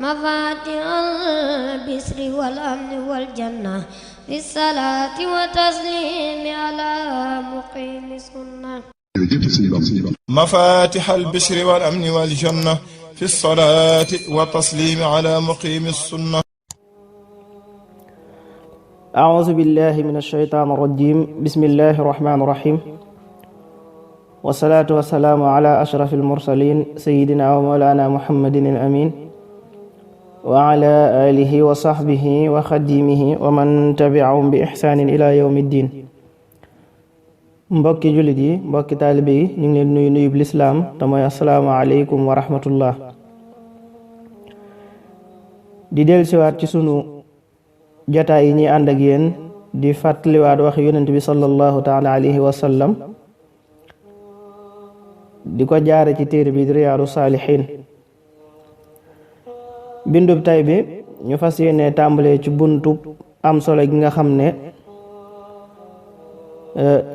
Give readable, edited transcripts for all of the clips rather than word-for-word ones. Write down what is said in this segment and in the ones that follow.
مفاتيح البشر والأمن والجنة في الصلاة وتسليم على مقيم السنة. مفاتيح البشر والأمن والجنة في الصلاة والتسليم على مقيم السنة. أعوذ بالله من الشيطان الرجيم. بسم الله الرحمن الرحيم، والصلاة والسلام على أشرف المرسلين سيدنا ومولانا محمد الأمين وعلى آله وصحبه وخديمه ومن تبعهم بإحسان إلى يوم الدين. mbokki jullit yi, mbokki taalibe yi, ñu ngi leen nuyu nuyub lislaam te mooy assalaamu aleykum wa rahmatullah. di dellusiwaat ci sunu jotaay yi ñuy ànd ak yéen di fàttaliwaat wax yonent bi sallallahu taala alayhi wa sallam di ko jaare ci téere bi di Riyaadu Saalihiin. bindub tay bi ñu fas yéene tàmbalee ci buntu am solo gi nga xam ne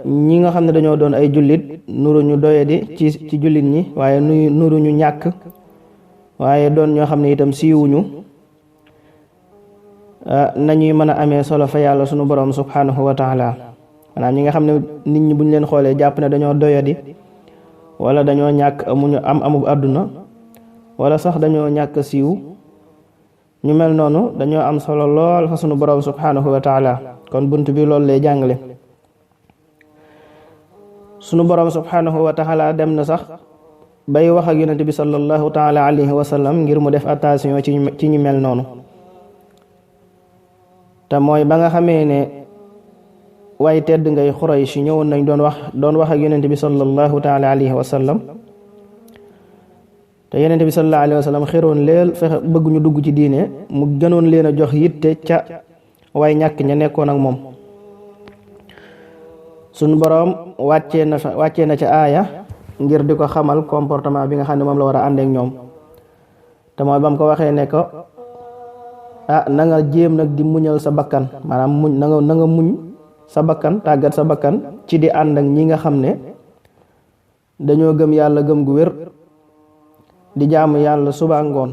ñi nga xam ne dañoo doon ay jullit nuru ñu doyadi ci jullit ñi, waaye nuru ñu ñàkk, waaye doon ñoo xam ne itam siiwuñu, nañuy mën a amee solo fa yàlla sunu borom subhanahu wa taala. maanaam ñi nga xam ne nit ñi buñ leen xoolee jàpp ne dañoo doyadi wala dañoo ñàkk amuñu amub àdduna wala sax dañoo ñàkk siiw, ñu mel noonu dañoo am solo lool fa sunu borom subhanahu wa taala. kon bunt bi loolu lay jàngale. sunu borom subhanahu wa taala dem na sax bay wax ak yonent bi sallallahu taala alayhi wa sallam ngir mu def attention ci ñu mel noonu. te mooy ba nga xamee ne way tedd ngay Quraysh ñëwoon nañ doon wax ak yonent bi sallallahu taala alayhi wa sallam, te yonent bi sallallahu alayhi wa sallam xeroon leel fexe bëgg ñu dugg ci diine, mu gënoon leen a jox yitte ca way ñàkk ña nekkoon ak moom. suñu boroom wàccee na ca aaya ngir di ko xamal comportement bi nga xam ne moom la war a ànd ak ñoom. te mooy ba mu ko waxee ne ko na nga jéem nag di muñal sa bakkan, maanaam na nga muñ sa bakkan, tàggat sa bakkan ci di ànd ak ñi nga xam ne dañoo gëm yàlla gëm gu wér, di jaamu yàlla suba ngoon,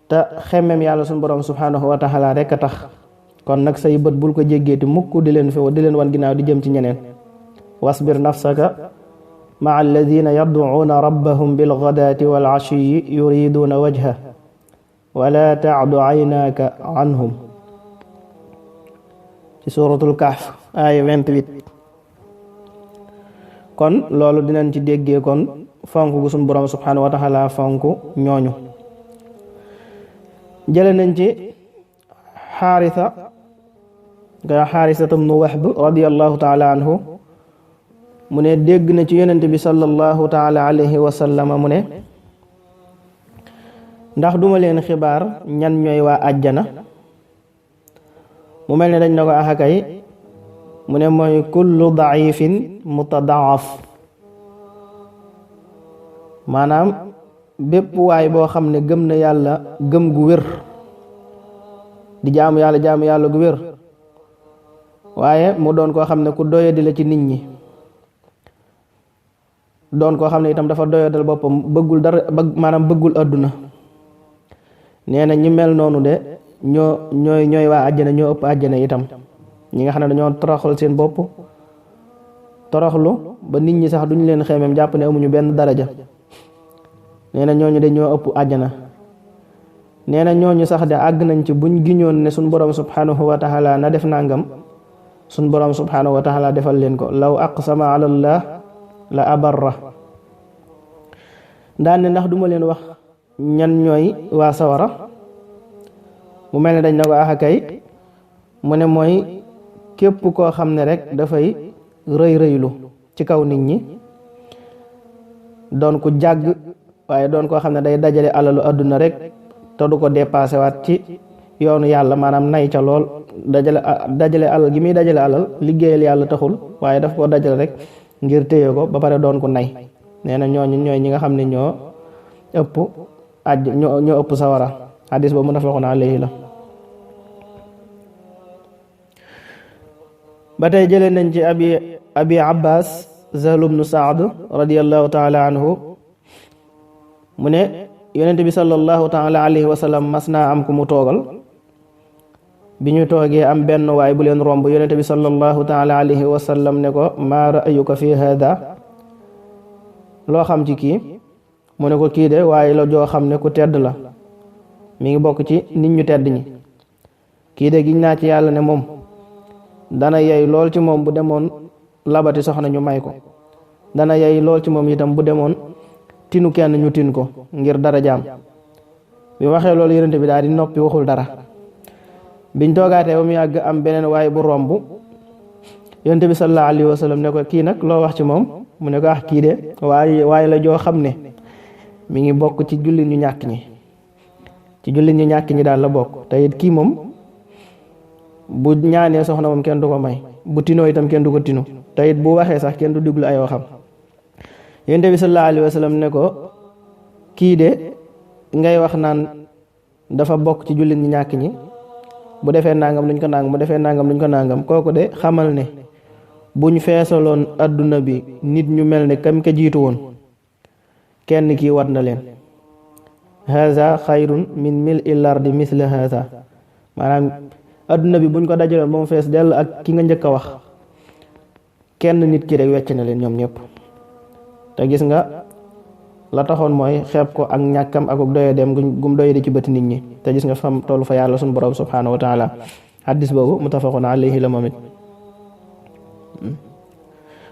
te xemmem yàlla suñu boroom subhanahu wa taala rek a tax. kon nag say bët bul ko jéggeeti mukk di leen wan ginnaaw di jëm ci ñeneen. wasbir nafsaka maa alladina yad'uuna rabbahum bilghadaati wal ashiyyi yuriduuna wajha wala taadu aynaaka anhum, ci suratul kahf aaya 28. kon loolu dinañ ci déggee kon fonk gu suñu borom subhanahu wa taala fonk ñooñu. jële nañ ci Xaarisa ibnu Wahb radiyallahu taala anhu mu ne dégg na ci yonent bi sallallahu taala alayhi wa sallam mu ne, ndax duma leen xibaar ñan ñooy waa àjjana? mu mel ne dañ na ko axakay, mu ne mooy kullu daifin mutadaaf, maanaam bépp waay boo xam ne gëm na yàlla gëm gu wér, di jaamu yàlla gu wér, waaye mu doon koo xam ne ku doyadi la ci nit ñi, doon koo xam ne itam dafa doyadal boppam, bëggul dara, maanaam bëggul àdduna. nee na ñi mel noonu de ñooy waa àjjana, ñoo ëpp àjjana itam. ñi nga xam ne dañoo toroxal seen bopp, toroxlu ba nit ñi sax duñu leen xeemem, jàpp ne amuñu benn daraja. nee na ñooñu de ñoo ëpp àjjana. nee na ñooñu sax de àgg nañ ci buñ giñoon ne suñ borom subhanahu wa taala na def nangam, suñ borom subhanahu wa taala defal leen ko. law aqsama ala allah la abarra. daan ne ndax duma leen wax ñan ñooy waa sawara? mu mel ne dañ na ko axakay, mu ne mooy képp koo xam ne rek dafay rëylu ci kaw nit ñi, doon ku jàgg, waaye doon koo xam ne day dajale alalu àdduna rek te du ko dépassé waat ci yoonu yàlla, maanaam nay ca lool, dajale alal gi muy dajale alal liggéeyal yàlla taxul, waaye daf ko dajale rek ngir téye ko ba pare doon ko nay. nee na ñooñu ñooy ñi nga xam ne ñoo ëpp sawara. hadis boobu muttafaqun alayhi la. ba tey jëlee nañ ci abi abbas Sahl ibnu Saad radiyallahu taala anhu mu ne yonent bi sallallahu taala alayhi wa sallam mas naa am ku mu toogal bi ñu toogee am benn waay bu leen romb yonent bi sallallahu taala alayhi wa sallam ne ko maa ra'yuka fi hada loo xam ci kii mu ne ko kii de waaye la joo xam ne ku tedd la mi ngi bokk ci nit ñu tedd ñi kii de giñ naa ci yàlla ne moom dana yey lool ci moom bu demoon labati soxna ñu may ko dana yey lool ci moom itam bu demoon tinu kenn ñu tin ko ngir dara jaam bi waxee loolu yonent bi daal di noppi waxul dara biñ toogaatee ba mu yàgg am beneen waaye bu romb yonent bi sallallahu alayhi wa sallam ne ko kii nag loo wax ci moom mu ne ko kii de waaye la joo xam ne mi ngi bokk ci jullit ñu ñàkk ñi ci jullit ñu ñàkk ñi daal la bokk te it kii moom bu ñaanee soxna moom kenn du ko may bu tinoo itam kenn du ko tinu te it bu waxee sax kenn du diglu ay waxam yonent bi sallallahu alayhi wa sallam ne ko kii de ngay wax naan dafa bokk ci jullit ñi ñàkk ñi bu defee nangam luñ ko nangam bu defee nangam luñ ko nangam kooku de xamal ne buñ feesaloon adduna bi nit ñu mel ne kam ka jiitu woon kenn kii wat na leen haza xayrun min mil il ardi misla haza maanaam adduna bi buñ ko dajaloon ba mu fees dell ak ki nga njëkk a wax kenn nit ki rek wecc na leen ñoom ñëpp te gis nga la taxoon mooy xeeb ko ak ñàkkam ak doye dem gum doye di ci bëti nit ñi te gis nga fam tollu fa yàlla suñu borom subhanahu wa taala hadis boobu muttafaqun alayhi la moom it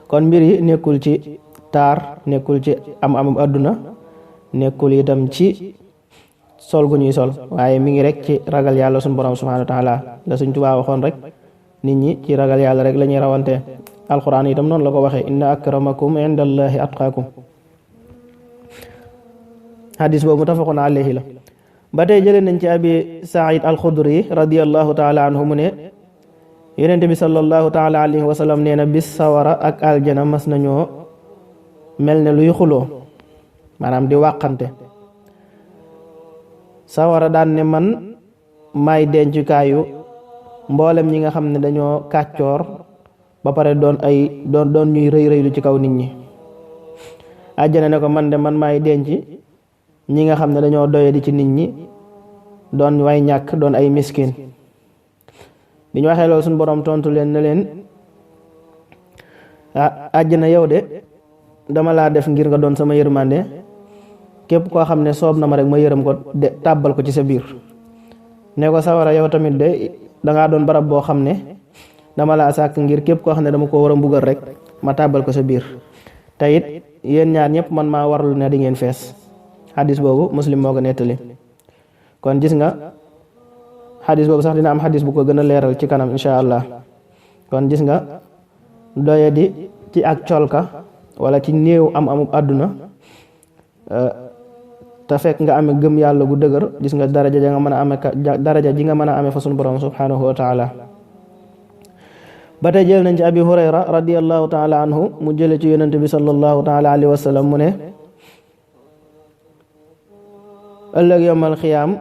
kon mbir yi nekkul ci taar nekkul ci am adduna nekkul itam ci sol gu ñuy sol waaye mi ngi rek ci ragal yàlla suñu borom subhanahu wa taala la Sëñ Tuubaa waxoon rek nit ñi ci ragal yàlla rek la ñuy rawante alquran itam noonu la ko waxee inna akramakum indallahi atqaakum hadis boobu muttafaqun alayhi la ba tey jëlee nañ ci abi said alxudri radiyallahu taala anhu mu ne yonent bi sallallahu taala alayhi wa sallam nee na bis sawara ak aljana mas nañoo mel ne luy xuloo maanaam di wàqante sawara daan ne man maay dencukaayu mboolem ñi nga xam ne dañoo kàccoor ba pare doon ñuy rëy rëylu ci kaw nit ñi aljana ne ko man de man maay denc ñi nga xam ne dañoo doye di ci nit ñi doon way ñàkk doon ay miskin bi ñu waxee loolu suñu borom tontu leen ne leen àjjana yow de dama laa def ngir nga doon sama yërmande képp koo xam ne soob na ma rek ma yërëm ko de tàbbal ko ci sa biir ne ko sawara yow tamit de dangaa doon barab boo xam ne dama laa sàkk ngir képp koo xam ne dama ko war a mbugal rek ma tàbbal ko sa biir te it yéen ñaar ñëpp man maa warlu ne di ngeen fees xadis boobu muslim moo ko nettali kon gis nga xadis boobu sax dina am xadis bu ko gën a leeral ci kanam insha allah kon gis nga doye di ci ak colka wala ci néew am àdduna te fekk nga amee gëm yàlla gu dëgër gis nga daraja ja nga mën a amee daraja ji nga mën a amee fa sunu borom subhanahu wa taala ba tey jël nañ ci abi hurayra radiyallahu taala anhu mu jële ci yonente bi sallallahu taala alayhi wa sallam mu ne ëllëg yomal xiyaam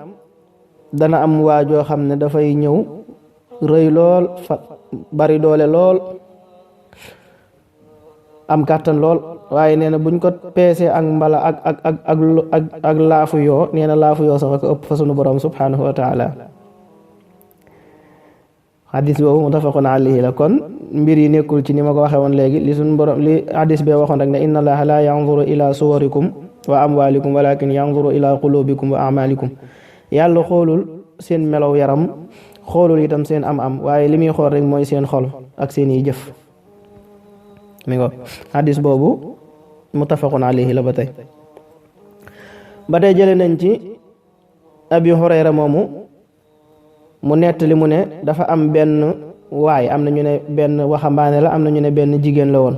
dana am waajoo xam ne dafay ñëw rëy lool fa bari doole lool am kàttan lool waaye nee na buñ ko peesee ak mbala ak laafu yoo nee na laafu yoo sax ko ëpp fa sunu borom subhanahu wa taala hadis boobu muttafaqun alayhi la kon mbir yi nekkul ci ni ma ko waxee woon léegi li sunu borom li hadis bee waxoon rek ne inna allaha la yanzuru ila suwarikum wa amwalikum walakin yanzuru ila qulubikum wa amalikum yàlla xoolul seen melow yaram xoolul itam seen am waaye li muy xool rek mooy seen xol ak seen yi jëf mi ngo hadis boobu muttafaqun alayhi la ba tey jële nañ ci abi hurayra moomu mu nettali mu ne dafa am benn waay am na ñu ne benn waxambaane la am na ñu ne benn jigéen la woon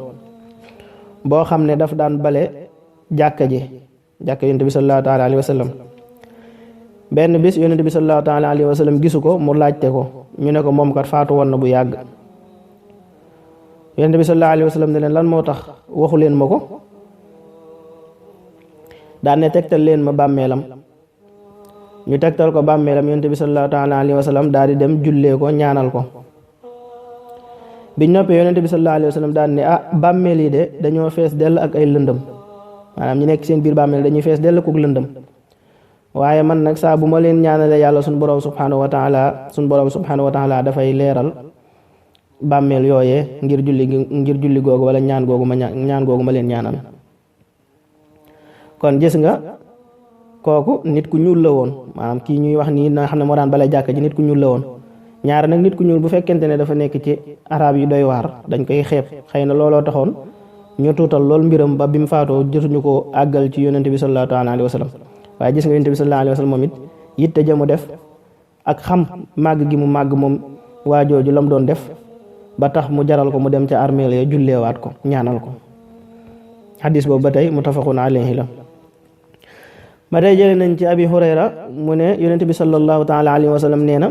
boo xam ne daf daan bale jàkka yonent bi sallallahu taala alayhi wa sallam benn bis yonent bi sallallahu taala alayhi wa sallam gisu ko mu laajte ko ñu ne ko moom kat faatu woon na bu yàgg yonent bi sallallahu alayhi wa sallam ne leen lan moo tax waxu leen ma ko daan ne tegtal leen ma bàmmeelam ñu tegtal ko bàmmeelam yonent bi sallallahu taala alayhi wa sallam daal di dem jullee ko ñaanal ko biñ noppee yonent bi sallallahu alayhi wa sallam daan ne bàmmeel yi de dañoo fees dell ak ay lëndëm maanaam ñu nekk seen biir bàmmeel dañuy fees dell ak lëndëm waaye man nag saa bu ma leen ñaanale yàlla suñu borom subhanahu wa taala dafay leeral bàmmeel yooyee ngir julli googu wala ñaan googu ma leen ñaanal. kon gis nga kooku nit ku ñuul la woon, maanaam kii ñuy wax nii nga xam ne moo daan bale jàkk ji nit ku ñuul la woon. ñaar nag nit ku ñuul bu fekkente ne dafa nekk ci arab yi doy waar dañ koy xeeb, xëy na looloo taxoon ñu tuutal lool mbiram ba bi mu faatoo jotuñu ko àggal ci yonente bi sallallahu alayhi wa sallam. waaye gis nga yonente bi sallallahu alayhi wa sallam moom it yitte jëmu def ak xam màgg gi mu màgg moom waa jooju lam doon def ba tax mu jaral ko mu dem ca armeel ya julleewaat ko ñaanal ko. xadis boobu ba tey muttafaqun alayhi la. ba tey jëlee nañ ci abi hurayra mu ne yonente bi sallallahu taala alayhi wa sallam nee na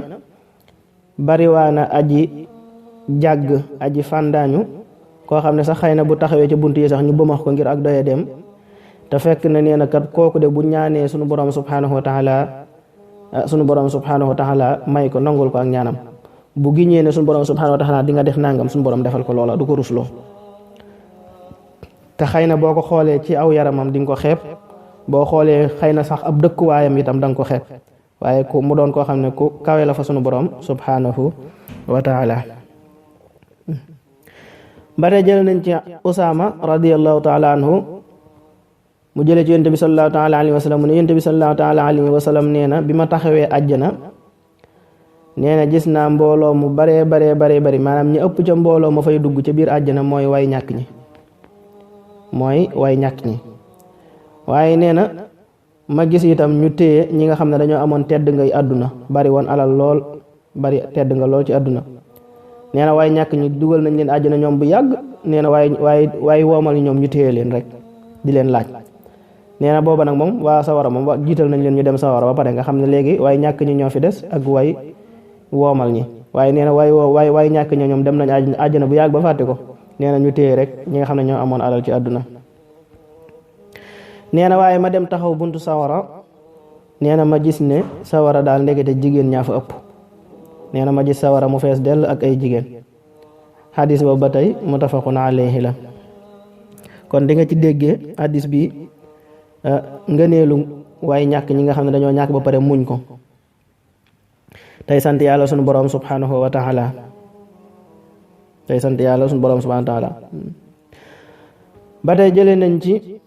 bariwaana aji jàgg aji fàndaañu koo xam ne sax xëy na bu taxawee ca bunt yi sax ñu bëmax ko ngir ak doye dem te fekk na nee na kat kooku de bu ñaanee sunu borom subhanahu wa taala may ko nangul ko ak ñaanam. bu giñee ne sunu borom subhanahu wa taala di nga def nangam sunu borom defal ko loola du ko rusloo. te xëy na boo ko xoolee ci aw yaramam di nga ko xeeb, boo xoolee xëy na sax ab dëkkuwaayam itam da nga ko xeeb, waaye ku mu doon koo xam ne ku kawe la fa sunu borom subhanahu wa taala. bare jël nañ ci Usaama radiyallahu taala anhu mu jëlee ci yonent bi sallallahu taala alayhi wa sallam mu ne yonent bi sallallahu taala alayhi wa sallam nee na bi ma taxawee àjjana nee na gis naa mbooloo mu baree maanaam ñi ëpp ca mbooloo ma fay dugg ca biir àjjana mooy way ñàkk ñi waaye nee na ma gis itam ñu téye ñi nga xam ne dañoo amoon tedd ngay àdduna bari woon alal lool bari tedd nga lool ci àdduna. nee na waaye ñàkk ñi dugal nañ leen àjjana ñoom bu yàgg, nee na waaye woomal ñoom ñu téye leen rek di leen laaj. nee na booba nag moom waa sawara moom jiital nañ leen ñu dem sawara ba pare nga xam ne léegi waaye ñàkk ñi ñoo fi des ak way woomal ñi. waaye nee na waaye ñàkk ñi ñoom dem nañ àjjana bu yàgg ba fàtte ko, nee na ñu téye rek ñi nga xam ne ñoo amoon alal ci àdduna. nee na waaye ma dem taxaw buntu sawara, nee na ma gis ne sawara daal ndekete jigéen ñaa fa ëpp. nee na ma gis sawara mu fees dell ak ay jigéen. xadis boobu ba tey muttafaqun alayhi la. kon di nga ci déggee xadis bi ngëneelu waaye ñàkk ñi nga xam ne dañoo ñàkk ba pare muñ ko tey sant yàlla sunu borom subhanahu wa taala ba tey jëlee nañ ci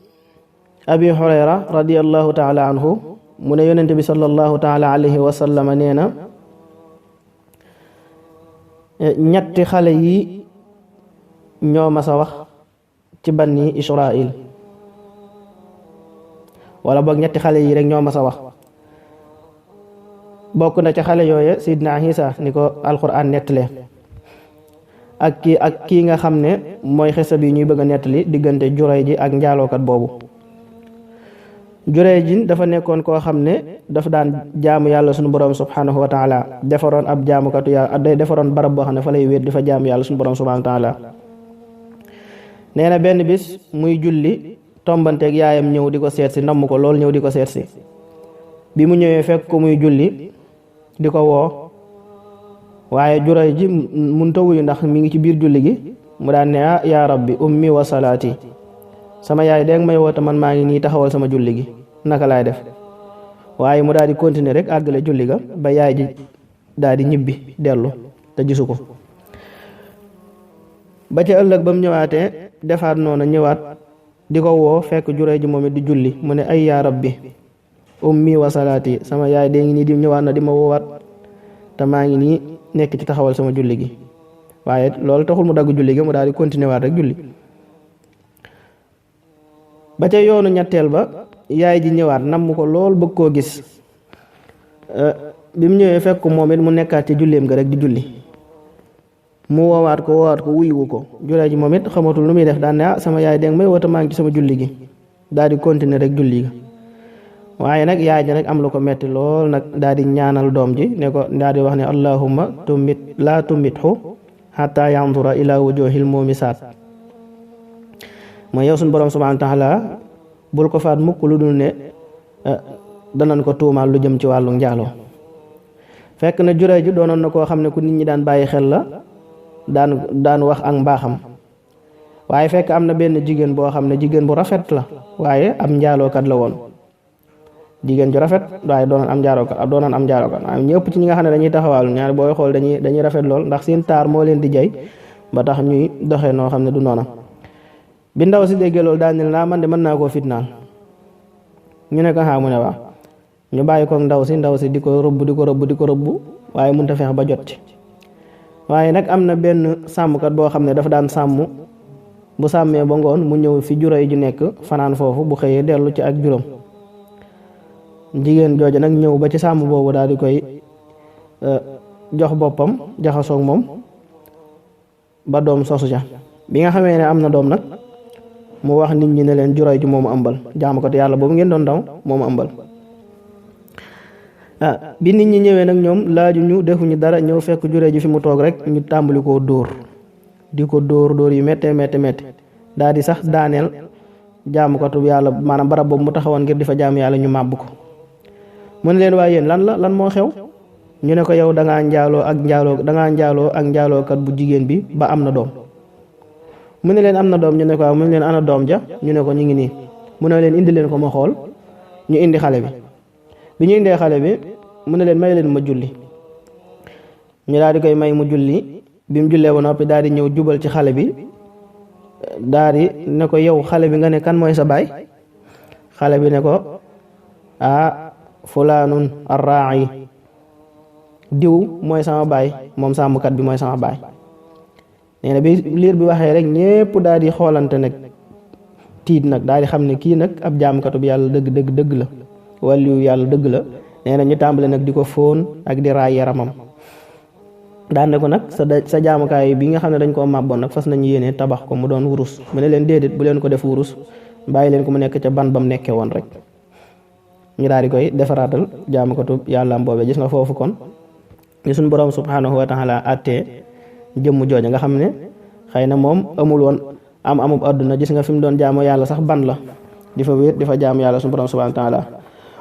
abi hurayra radiyallahu taala anhu mu ne yonente bi sallallahu taala alayhi wa sallam nee na ñetti xale yi ñoo mas a wax ci banni Israil, wala boog ñetti xale yi rek ñoo mas a wax. bokk na ca xale yooye Sidna Isa ni ko alquran nettalee ak kii nga xam ne mooy xisa bi ñuy bëgg a nettali diggante Jurayj ak njaalookat boobu. Jurayj dafa nekkoon koo xam ne dafa daan jaamu yàlla sunu borom subhanahu wa taala, defaroon ab jaamukatu yàlla day defaroon barab boo xam ne fa lay wéet di fa jaamu yàlla sunu borom subhanahu wa taala. nee na benn bis muy julli tombanteeg yaayam ñëw di ko seet si, namm ko lool ñëw di ko seet si. bi mu ñëwee fekk ko muy julli di ko woo, waaye Jurayj mënut a wuyu ndax mi ngi ci biir julli gi. mu daan ne yaa rabbi ummi wa salaati, sama yaay dégg may woote man maa ngi nii taxawal sama julli gi naka laay def. waaye mu daal di continuer rek àggale julli ga ba yaay ji daal di ñibbi dellu te gisu ko. ba ca ëllëg ba mu ñëwaatee defaat noonu ñëwaat di ko woo fekk Jurayj moom it di julli. mu ne ay yaa rabbi ummi wa salaati, sama yaay dee ngi nii di ñëwaat na di ma woowaat te maa ngi nii nekk ci taxawal sama julli gi. waaye loolu taxul mu dagg julli gi, mu daal di continuer waat rek julli. ba ca yoonu ñetteel ba yaay ji ñëwaat namm ko lool bëgg koo gis. bi mu ñëwee fekk moom it mu nekkaat ci julleem ga rek di julli. mu woowaat ko wuyuwu ko. Jurayj moom it xamatul lu muy def daan ne sama yaay dégg may woote maa ngi ci sama julli gi, daal di continuer rek julli ga. waaye nag yaay ji nag am lu ko metti lool nag daal di ñaanal doom ji ne ko daal di wax ne allahumma laa tumithu hatta yanzura ila wujuhil mumisaat, mooy yow suñu borom subhanahu wa taala bul ko faat mukk lu dul ne danañ ko tuumaal lu jëm ci wàllu njaaloo. fekk na Jurayj doonoon na koo xam ne ku nit ñi daan bàyyi xel la, daan wax ak mbaaxam. waaye fekk am na benn jigéen boo xam ne jigéen bu rafet la waaye am njaalookat la woon. jigéen ju rafet waaye doonoon am njaalookat maanaam ñëpp ci ñi nga xam ne dañuy taxawaalu ñaari booy xool dañuy rafet lool ndax seen taar moo leen di jay ba tax ñuy doxee noo xam ne du noona. bi ndaw si déggee loolu daal ne naa man de mën naa koo fitnaal ñu ne ko xaa mu ne waa ñu bàyyi ko ndaw si di ko rëbb waaye mënut a fexe ba jot ci. waaye nag am na benn sàmmkat boo xam ne dafa daan sàmm bu sàmmee ba ngoon mu ñëw fi juróoy ji nekk fanaan foofu bu xëyee dellu ci ak juróom. jigéen jooju nag ñëw ba ci sàmm boobu daal di koy jox boppam jaxasoog moom ba doom sosu ca. bi nga xamee ne am na doom nag mu wax nit ñi ne leen juróoy ji moomu ëmbal jaamu ko te yàlla boobu ngeen doon daw moomu ëmbal. bi nit ñi ñëwee nag ñoom laaju ñu defuñu dara ñëw fekk juróoy ji fi mu toog rek ñu tàmbali koo dóor di ko dóor yu méttee daal di sax daaneel jaamu ko te yàlla maanaam barab boobu mu taxawoon ngir di fa jaamu yàlla ñu màbb ko. mu ne leen waaye yéen lan moo xew ñu ne ko yow dangaa njaaloo ak njaalookat bu jigéen bi ba am na doom. mu ne leen am na doom ñu ne ko waaw mu ne leen ana doom ja ñu ne ko ñu ngi nii mu ne leen indi leen ko ma xool ñu indi xale bi ñu indee xale bi mu ne leen may leen ma julli ñu daal di koy may mu julli bi mu jullee ba noppi daal di ñëw jubal ci xale bi daal di ne ko yow xale bi nga ne kan mooy sa baay xale bi ne ko fulaanun arraa'i diw mooy sama baay moom sàmmkat bi mooy sama baay. nee na bi liir bi waxee rek ñépp daal di xoolante nag tiit nag daal di xam ne kii nag ab jaamkatu bi yàlla dëgg la waliyu yàlla dëgg la. nee na ñu tàmbale nag di ko fóon ak di raay yaramam daan ne ko nag sa jaamukaay bi nga xam ne dañ koo màbboon nag fas nañu yéene tabax ko mu doon wurus mu ne leen déedéet bu leen ko def wurus bàyyi leen ko mu nekk ca ban ba mu nekkee woon rek. ñu daal di koy defaraatal jaamukatu yàllaam boobee gis nga foofu kon ni suñ borom subhanahu wa taala attee jëmm jooja nga xam ne xëy na moom amul woon amub àdduna gis nga fi mu doon jaamu yàlla sax ban la di fa wéet di fa jaamu yàlla suñ borom subhanahu wa taala.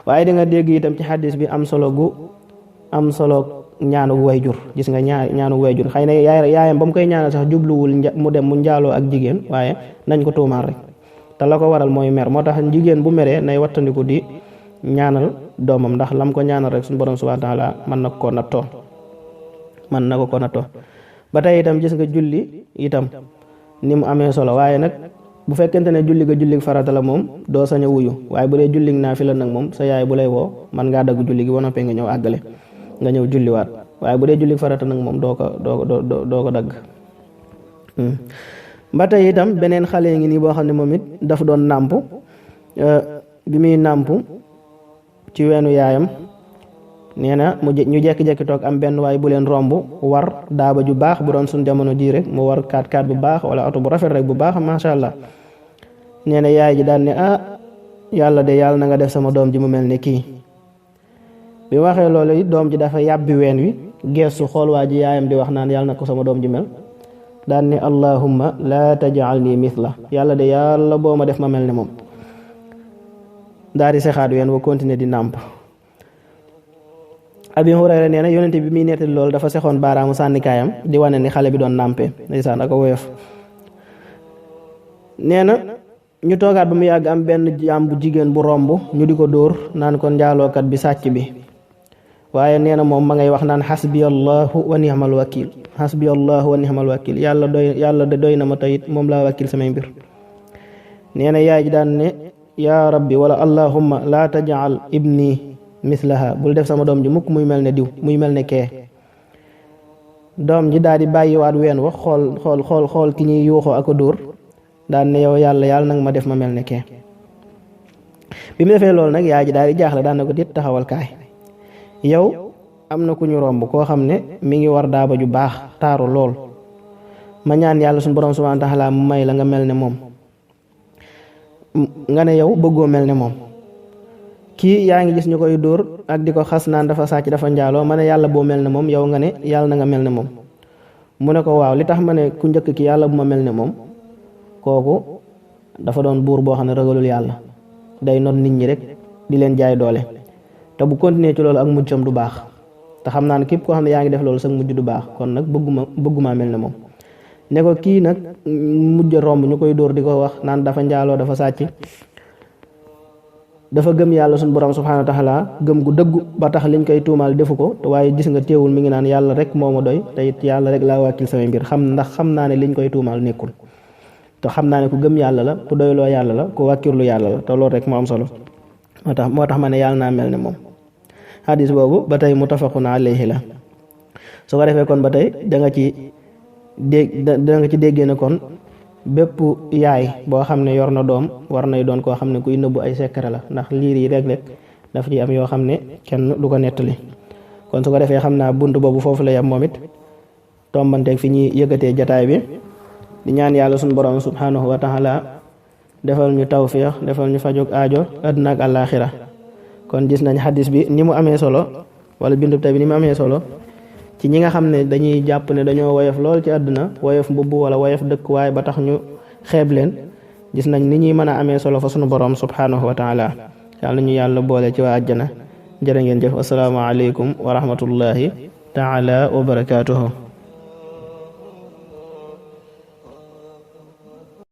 waaye da nga dégg itam ci xaddis bi am solo ñaanu wayjur gis nga ñaanu wayjur xëy na yaayam ba mu koy ñaanal sax jubluwul mu dem mu njaaloo ak jigéen waaye nañ ko tuumaal rek te la ko waral mooy mer moo tax jigéen bu meree nay wattandiku di ñaanal doomam ndax lam ko ñaanal rek suñu borom subhanahu wa taala mën na ko nattoo ba tey itam gis nga julli itam ni mu amee solo waaye nag bu fekkente ne julli farata la moom doo sañ a wuyu waaye bu dee julli naafila nag moom sa yaay bu lay woo man ngaa dagg julli gi ba noppee nga ñëw àggale nga ñëw julliwaat waaye bu dee julli farata nag moom doo ko dagg. ba tey itam beneen xale ngi nii boo xam ne moom it daf doon nàmp bi muy nàmp ci weenu yaayam nee na ñu jekki-jekki toog am benn waaye bu leen romb war daaba ju baax bu doon suñ jamono ji rek mu war 4x4 bu baax wala oto bu rafet rek bu baax macha allah. nee na yaay ji daan ne yàlla na nga def sama doom ji mu mel ne kii bi waxee loolu it doom ji dafa yàbbi ween wi geestu xool waa ji yaayam di wax naan yàlla na ko sama doom ji mel daan ne allahumma la taj'alni mithla yàlla boo ma def ma mel ne moom daal di sexaat ween wa continuer di nàmp. Abi Hurayra nee na yonente bi muy nettali loolu dafa sexoon baaraamu sànnikaayam di wane ni xale bi doon nàmpee ndeysaan ak a woyof. nee na ñu toogaat ba mu yàgg am benn jaam bu jigéen bu romb ñu di ko dóor naan ko njaalookat bi sàcc bi waaye nee na moom ma ngay wax naan xasbi allahu wa ni'mal wakil yàlla doy na ma tayit moom laa wakil samay mbir. nee na yaay ji daan ne yaa rabbi wala allahumma laa taj'al ibni mislaha bul def sama doom ji mukk muy mel ne diw muy mel ne kee. doom ji daal di bàyyiwaat ween wax xool ki ñuy yuuxoo ak a dóor daan ne yow yàlla nag ma def ma mel ne kee. bi mu defee loolu nag yaay ji daal di jaaxle daan na ko dit taxawal kaay yow am na ku ñu romb koo xam ne mi ngi war daaba ju baax taaru lool ma ñaan yàlla suñu borom subhanahu wa ta'ala mu may la nga mel ne moom nga ne yow bëggoo mel ne moom. kii yaa ngi gis ñu koy dóor ak di ko xas naan dafa sàcc dafa njaaloo ma ne yàlla boo mel ne moom yow nga ne yàlla na nga mel ne moom. mu ne ko waaw li tax ma ne ku njëkk ki yàlla bu ma mel ne moom kooku dafa doon buur boo xam ne ragalul yàlla day not nit ñi rek di leen jaay doole te bu continuer ci loolu ak mujjam du baax te xam naa ne képp koo xam ne yaa ngi def loolu sax mujj du baax kon nag bëgguma mel ne moom. ne ko kii nag mujj romb ñu koy dóor di ko wax naan dafa njaaloo dafa sàcc dafa gëm yàlla suñu borom subhanahu wa taala gëm gu dëggu ba tax liñ koy tuumaal defu ko te waaye gis nga teewul mi ngi naan yàlla rek moo ma doy te it yàlla rek laa wàccil samay mbir xam naa ne liñ koy tuumaal nekkul te xam naa ne ku gëm yàlla la ku doyloo yàlla la ku wàkkirlu yàlla la te loolu rek moo am solo moo tax ma ne yàlla naa mel ne moom. hadis boobu ba tey muttafaqun alayhi la su ko defee kon ba tey da nga ci déggee ne kon bépp yaay boo xam ne yor na doom war nay doon koo xam ne kuy nëbbu ay secret la ndax liir yi rek daf ci am yoo xam ne kenn du ko nettali kon su ko defee xam naa bunt boobu foofu la yam moom it tombanteeg fi ñuy yëkkatee jataay bi di ñaan yàlla suñu borom subhanahu wa taala defal ñu tawfiix defal ñu fajug aajo àdduna ak àllaaxira kon gis nañ xadis bi ni mu amee solo wala bindu tey bi ni mu amee solo ci ñi nga xam ne dañuy jàpp ne dañoo woyof lool ci àdduna woyof mbubb wala woyof dëkk waaye ba tax ñu xeeb leen gis nañ ni ñuy mën a amee solo fa sunu borom subhanahu wa taala yàlla ñu yàlla boole ci waa àjjana jërë ngeen jëf assalaamu aleykum wa rahmatullahi taala wa barakaatuhu